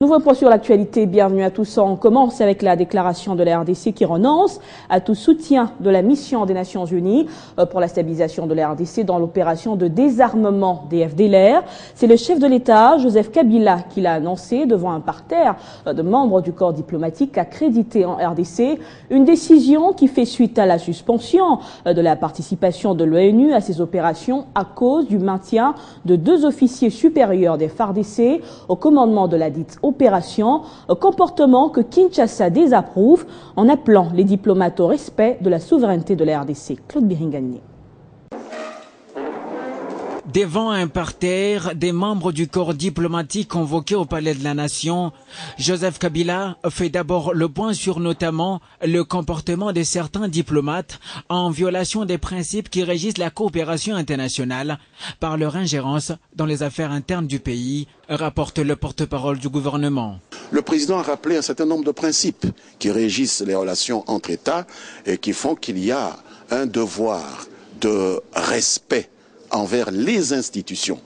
Nouveau point sur l'actualité, bienvenue à tous. On commence avec la déclaration de la RDC qui renonce à tout soutien de la mission des Nations Unies pour la stabilisation de la RDC dans l'opération de désarmement des FDLR. C'est le chef de l'État, Joseph Kabila, qui l'a annoncé devant un parterre de membres du corps diplomatique accrédité en RDC. Une décision qui fait suite à la suspension de la participation de l'ONU à ces opérations à cause du maintien de 2 officiers supérieurs des FARDC au commandement de la dite opération, comportement que Kinshasa désapprouve en appelant les diplomates au respect de la souveraineté de la RDC. Claude Biringani. Devant un parterre des membres du corps diplomatique convoqués au Palais de la Nation, Joseph Kabila fait d'abord le point sur notamment le comportement de certains diplomates en violation des principes qui régissent la coopération internationale par leur ingérence dans les affaires internes du pays, rapporte le porte-parole du gouvernement. Le président a rappelé un certain nombre de principes qui régissent les relations entre États et qui font qu'il y a un devoir de respect envers les institutions,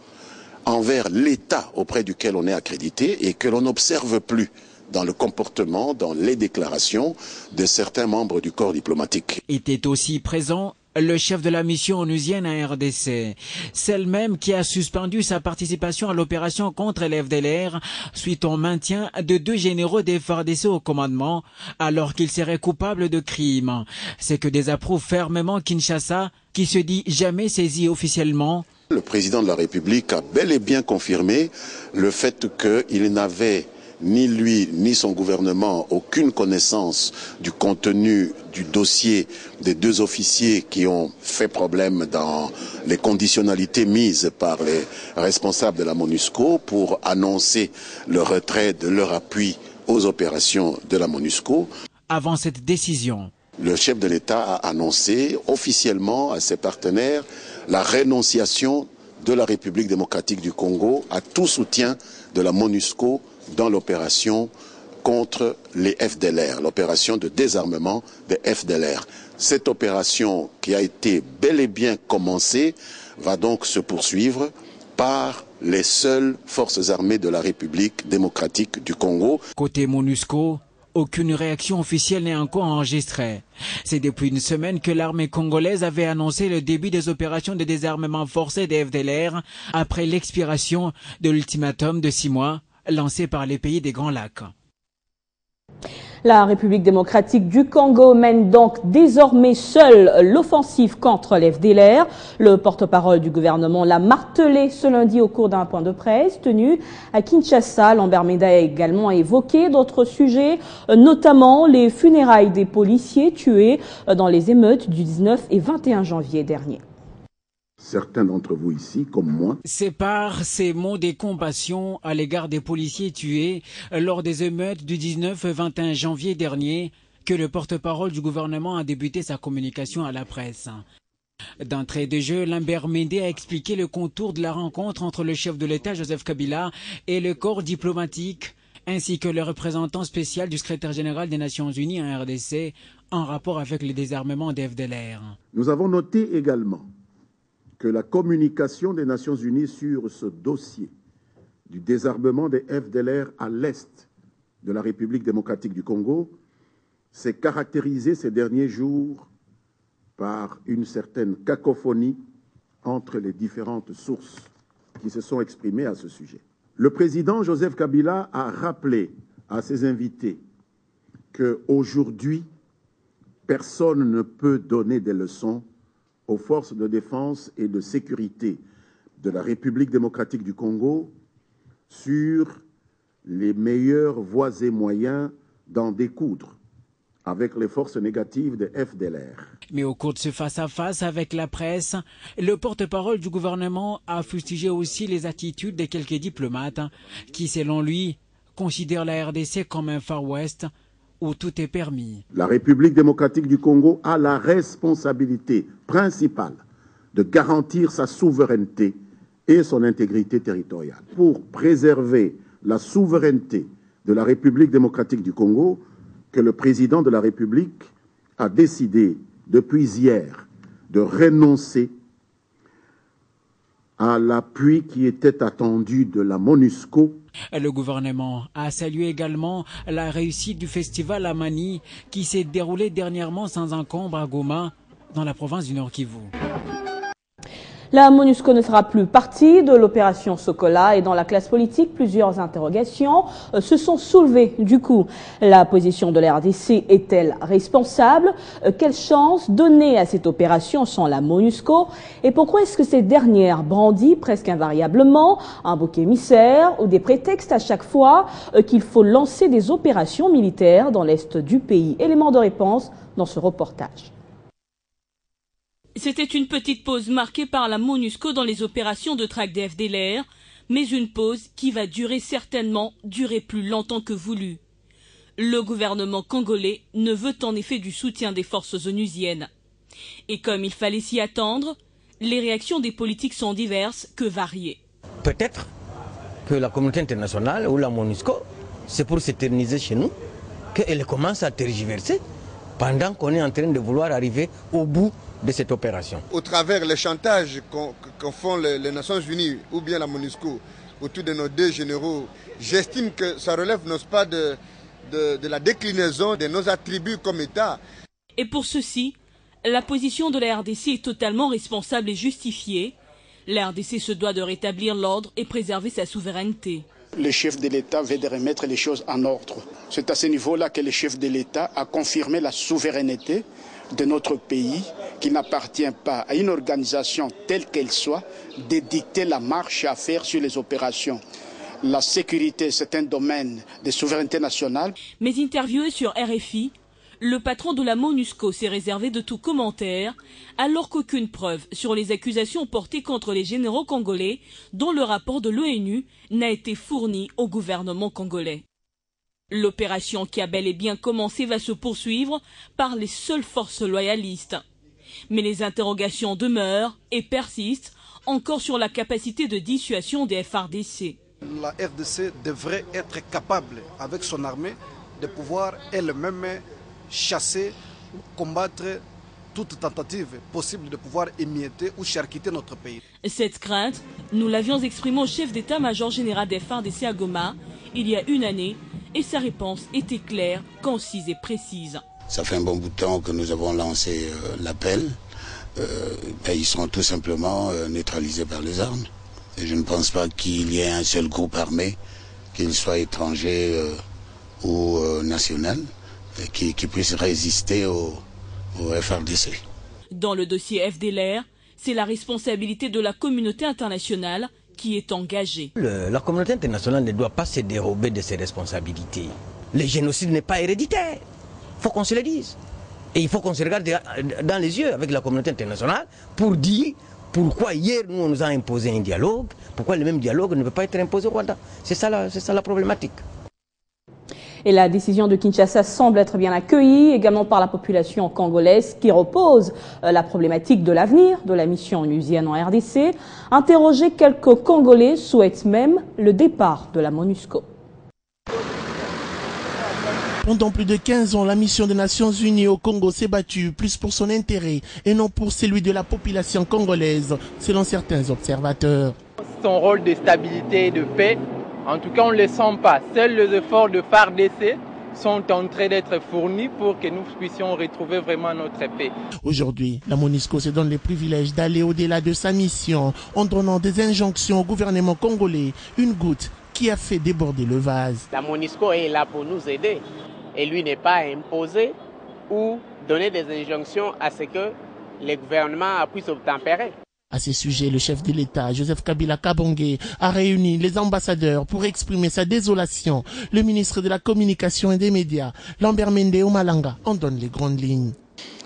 envers l'État auprès duquel on est accrédité et que l'on n'observe plus dans le comportement, dans les déclarations de certains membres du corps diplomatique. Était aussi présent le chef de la mission onusienne à RDC, celle même qui a suspendu sa participation à l'opération contre les FDLR suite au maintien de 2 généraux des FARDC au commandement alors qu'ils seraient coupables de crimes. C'est que désapprouve fermement Kinshasa qui se dit jamais saisi officiellement. Le président de la République a bel et bien confirmé le fait qu'il n'avait ni lui ni son gouvernement aucune connaissance du contenu du dossier des 2 officiers qui ont fait problème dans les conditionnalités mises par les responsables de la MONUSCO pour annoncer le retrait de leur appui aux opérations de la MONUSCO. Avant cette décision, le chef de l'État a annoncé officiellement à ses partenaires la rénonciation de la République démocratique du Congo à tout soutien de la MONUSCO dans l'opération contre les FDLR, l'opération de désarmement des FDLR. Cette opération qui a été bel et bien commencée va donc se poursuivre par les seules forces armées de la République démocratique du Congo. Côté MONUSCO, aucune réaction officielle n'est encore enregistrée. C'est depuis une semaine que l'armée congolaise avait annoncé le début des opérations de désarmement forcé des FDLR après l'expiration de l'ultimatum de 6 mois lancé par les pays des Grands Lacs. La République démocratique du Congo mène donc désormais seule l'offensive contre les FDLR. Le porte-parole du gouvernement l'a martelé ce lundi au cours d'un point de presse tenu à Kinshasa. Lambert Menda a également évoqué d'autres sujets, notamment les funérailles des policiers tués dans les émeutes du 19 et 21 janvier dernier. Certains d'entre vous ici, comme moi, c'est par ces mots de compassion à l'égard des policiers tués lors des émeutes du 19 et 21 janvier dernier que le porte-parole du gouvernement a débuté sa communication à la presse. D'entrée de jeu, Lambert Mende a expliqué le contour de la rencontre entre le chef de l'État, Joseph Kabila, et le corps diplomatique, ainsi que le représentant spécial du secrétaire général des Nations Unies en RDC, en rapport avec le désarmement des FDLR. Nous avons noté également que la communication des Nations Unies sur ce dossier du désarmement des FDLR à l'est de la République démocratique du Congo s'est caractérisée ces derniers jours par une certaine cacophonie entre les différentes sources qui se sont exprimées à ce sujet. Le président Joseph Kabila a rappelé à ses invités qu'aujourd'hui, personne ne peut donner des leçons aux forces de défense et de sécurité de la République démocratique du Congo sur les meilleures voies et moyens d'en découdre avec les forces négatives des FDLR. Mais au cours de ce face-à-face avec la presse, le porte-parole du gouvernement a fustigé aussi les attitudes de quelques diplomates qui, selon lui, considèrent la RDC comme un Far West où tout est permis. La République démocratique du Congo a la responsabilité principale de garantir sa souveraineté et son intégrité territoriale. Pour préserver la souveraineté de la République démocratique du Congo, que le président de la République a décidé depuis hier de renoncer à l'appui qui était attendu de la MONUSCO. Le gouvernement a salué également la réussite du festival Amani qui s'est déroulé dernièrement sans encombre à Goma, dans la province du Nord Kivu. La MONUSCO ne fera plus partie de l'opération Sokola et dans la classe politique, plusieurs interrogations se sont soulevées. Du coup, la position de la RDC est-elle responsable? Quelle chance donner à cette opération sans la MONUSCO? Et pourquoi est-ce que cette dernière brandit presque invariablement un bouc émissaire ou des prétextes à chaque fois qu'il faut lancer des opérations militaires dans l'est du pays? Élément de réponse dans ce reportage. C'était une petite pause marquée par la MONUSCO dans les opérations de traque des FDLR, mais une pause qui va certainement durer plus longtemps que voulu. Le gouvernement congolais ne veut en effet du soutien des forces onusiennes. Et comme il fallait s'y attendre, les réactions des politiques sont diverses que variées. Peut-être que la communauté internationale ou la MONUSCO, c'est pour s'éterniser chez nous, qu'elle commence à tergiverser pendant qu'on est en train de vouloir arriver au bout de cette opération. Au travers les chantages qu'en font les Nations Unies ou bien la MONUSCO autour de nos deux généraux, j'estime que ça relève, n'est-ce pas, de la déclinaison de nos attributs comme État. Et pour ceci, la position de la RDC est totalement responsable et justifiée. La RDC se doit de rétablir l'ordre et préserver sa souveraineté. Le chef de l'État veut de remettre les choses en ordre. C'est à ce niveau-là que le chef de l'État a confirmé la souveraineté de notre pays, qui n'appartient pas à une organisation telle qu'elle soit, de dicter la marche à faire sur les opérations. La sécurité, c'est un domaine de souveraineté nationale. Mais interviewé sur RFI, le patron de la MONUSCO s'est réservé de tout commentaire, alors qu'aucune preuve sur les accusations portées contre les généraux congolais, dont le rapport de l'ONU n'a été fourni au gouvernement congolais. L'opération qui a bel et bien commencé va se poursuivre par les seules forces loyalistes. Mais les interrogations demeurent et persistent encore sur la capacité de dissuasion des FARDC. La RDC devrait être capable, avec son armée, de pouvoir elle-même chasser, combattre toute tentative possible de pouvoir émietter ou charcuter notre pays. Cette crainte, nous l'avions exprimée au chef d'état-major général des FARDC à Goma il y a une année, et sa réponse était claire, concise et précise. Ça fait un bon bout de temps que nous avons lancé l'appel. Ils sont tout simplement neutralisés par les armes. Et je ne pense pas qu'il y ait un seul groupe armé, qu'il soit étranger ou national, qui puisse résister au FARDC. Dans le dossier FDLR, c'est la responsabilité de la communauté internationale qui est engagée. La communauté internationale ne doit pas se dérober de ses responsabilités. Le génocide n'est pas héréditaire. Il faut qu'on se le dise. Et il faut qu'on se regarde dans les yeux avec la communauté internationale pour dire pourquoi hier nous on nous a imposé un dialogue, pourquoi le même dialogue ne peut pas être imposé au Rwanda. C'est ça la problématique. Et la décision de Kinshasa semble être bien accueillie également par la population congolaise qui repose la problématique de l'avenir de la mission onusienne en RDC. Interrogés, quelques Congolais souhaitent même le départ de la MONUSCO. Pendant plus de 15 ans, la mission des Nations Unies au Congo s'est battue plus pour son intérêt et non pour celui de la population congolaise, selon certains observateurs. Son rôle de stabilité et de paix, en tout cas on ne le sent pas. Seuls les efforts de FARDC sont en train d'être fournis pour que nous puissions retrouver vraiment notre paix. Aujourd'hui, la MONUSCO se donne les privilèges d'aller au-delà de sa mission en donnant des injonctions au gouvernement congolais, une goutte qui a fait déborder le vase. La MONUSCO est là pour nous aider et lui n'est pas imposé ou donner des injonctions à ce que le gouvernement puisse obtempérer. À ce sujet, le chef de l'État, Joseph Kabila Kabange, a réuni les ambassadeurs pour exprimer sa désolation. Le ministre de la Communication et des Médias, Lambert Mende Omalanga, en donne les grandes lignes.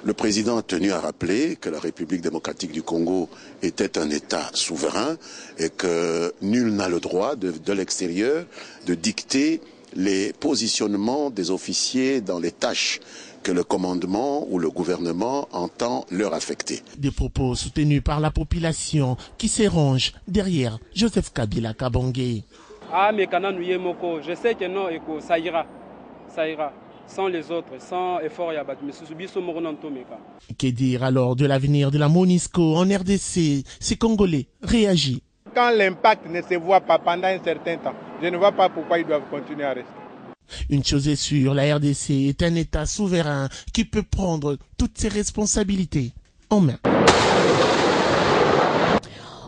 Le président a tenu à rappeler que la République démocratique du Congo était un État souverain et que nul n'a le droit de l'extérieur de dicter les positionnements des officiers dans les tâches que le commandement ou le gouvernement entend leur affecter. Des propos soutenus par la population qui s'érangent derrière Joseph Kabila Kabange. Ah, mais je sais que non, ça ira. Ça ira. sans les autres, sans effort Yabat. Que dire alors de l'avenir de la MONUSCO en RDC? Ces Congolais réagissent. Quand l'impact ne se voit pas pendant un certain temps, je ne vois pas pourquoi ils doivent continuer à rester. Une chose est sûre, la RDC est un État souverain qui peut prendre toutes ses responsabilités en main.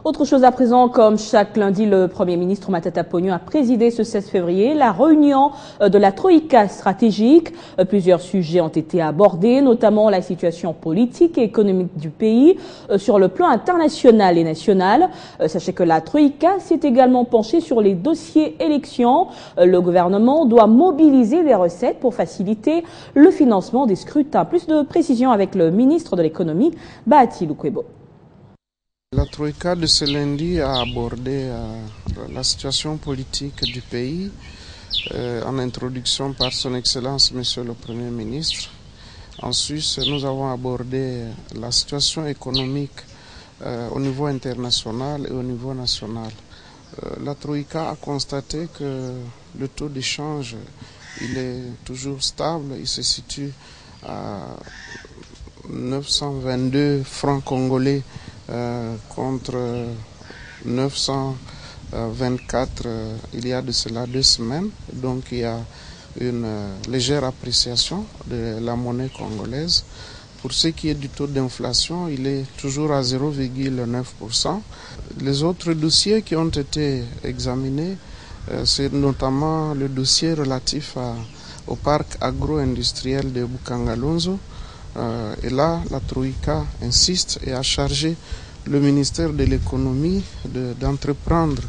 Autre chose à présent, comme chaque lundi, le Premier ministre Matata Ponyo a présidé ce 16 février la réunion de la Troïka stratégique. Plusieurs sujets ont été abordés, notamment la situation politique et économique du pays sur le plan international et national. Sachez que la Troïka s'est également penchée sur les dossiers élections. Le gouvernement doit mobiliser des recettes pour faciliter le financement des scrutins. Plus de précisions avec le ministre de l'économie, Bahati Lukwebo. La Troïka de ce lundi a abordé la situation politique du pays en introduction par son Excellence Monsieur le Premier ministre. Ensuite, nous avons abordé la situation économique au niveau international et au niveau national. La Troïka a constaté que le taux d'échange il est toujours stable, il se situe à 922 francs congolais contre 924 il y a de cela 2 semaines. Donc il y a une légère appréciation de la monnaie congolaise. Pour ce qui est du taux d'inflation, il est toujours à 0,9%. Les autres dossiers qui ont été examinés, c'est notamment le dossier relatif au parc agro-industriel de Bukangalonzo. Et là, la Troïka insiste et a chargé le ministère de l'économie d'entreprendre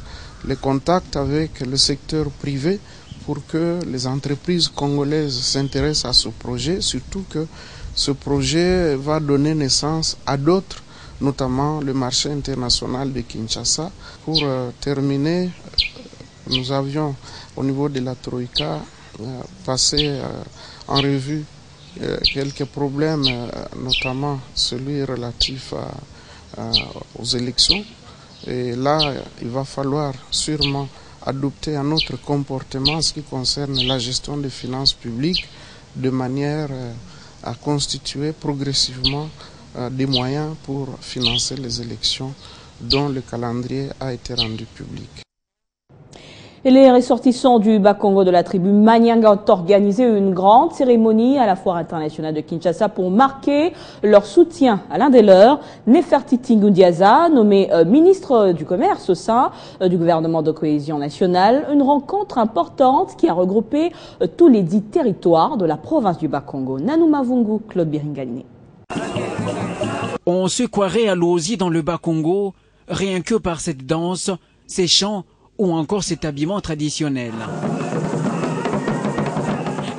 les contacts avec le secteur privé pour que les entreprises congolaises s'intéressent à ce projet, surtout que ce projet va donner naissance à d'autres, notamment le marché international de Kinshasa. Pour terminer, nous avions au niveau de la Troïka passé en revue quelques problèmes, notamment celui relatif aux élections. Et là, il va falloir sûrement adopter un autre comportement en ce qui concerne la gestion des finances publiques, de manière à constituer progressivement des moyens pour financer les élections dont le calendrier a été rendu public. Et les ressortissants du Bas-Congo de la tribu Manyanga ont organisé une grande cérémonie à la foire internationale de Kinshasa pour marquer leur soutien à l'un des leurs, Nefertiti Ngundiaza, nommé ministre du Commerce au sein du gouvernement de cohésion nationale. Une rencontre importante qui a regroupé tous les 10 territoires de la province du Bas-Congo. Nanou Mavungu, Claude Biringalini. On se croirait à Lozi dans le Bas-Congo, rien que par cette danse, ces chants, ou encore cet habillement traditionnel.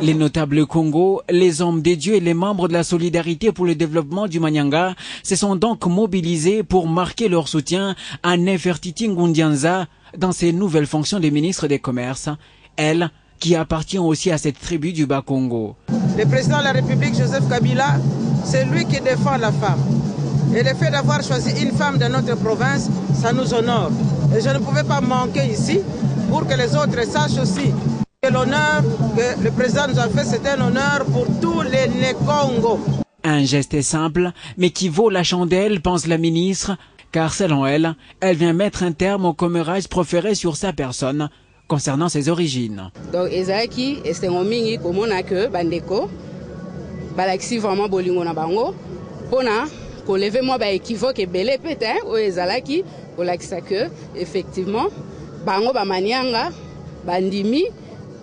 Les notables Congo, les hommes des dieux et les membres de la solidarité pour le développement du Manyanga se sont donc mobilisés pour marquer leur soutien à Nefertiti Ngundiaza dans ses nouvelles fonctions de ministre des Commerces, elle qui appartient aussi à cette tribu du Bas-Congo. Le président de la République, Joseph Kabila, c'est lui qui défend la femme. Et le fait d'avoir choisi une femme de notre province, ça nous honore. Et je ne pouvais pas manquer ici pour que les autres sachent aussi que l'honneur que le président nous a fait, c'est un honneur pour tous les Né-Congo. Un geste simple, mais qui vaut la chandelle, pense la ministre, car selon elle, elle vient mettre un terme au commérage proféré sur sa personne concernant ses origines. Donc, ezaki, estengomingi, komona que bandeko, balaxi vraiment bolingo na bango, pona. Qu'on lève moi équivoque et belé peut-être ou ezalaki pour l'axe que effectivement bango ba manianga bandimi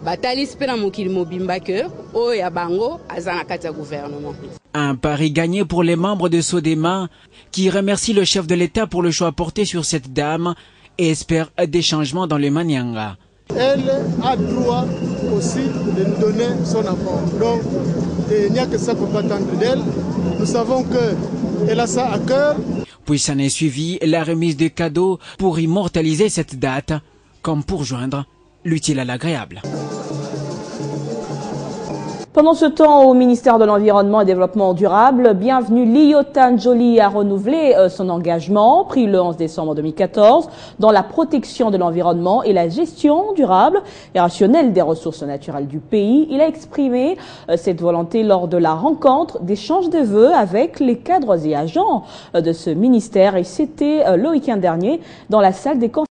batali spena mokili mobimba que o ya bango azana kata gouvernement. Un pari gagné pour les membres de Sodema qui remercient le chef de l'État pour le choix porté sur cette dame et espèrent des changements dans le Manyanga. Elle a droit aussi de nous donner son apport. Donc, il n'y a que ça qu'on peut attendre d'elle. Nous savons qu'elle a ça à cœur. Puis s'en est suivi la remise de cadeaux pour immortaliser cette date, comme pour joindre l'utile à l'agréable. Pendant ce temps, au ministère de l'Environnement et Développement durable, Bienvenue Lyotan Joly a renouvelé son engagement, pris le 11 décembre 2014, dans la protection de l'environnement et la gestion durable et rationnelle des ressources naturelles du pays. Il a exprimé cette volonté lors de la rencontre d'échange de vœux avec les cadres et agents de ce ministère, et c'était le week-end dernier dans la salle des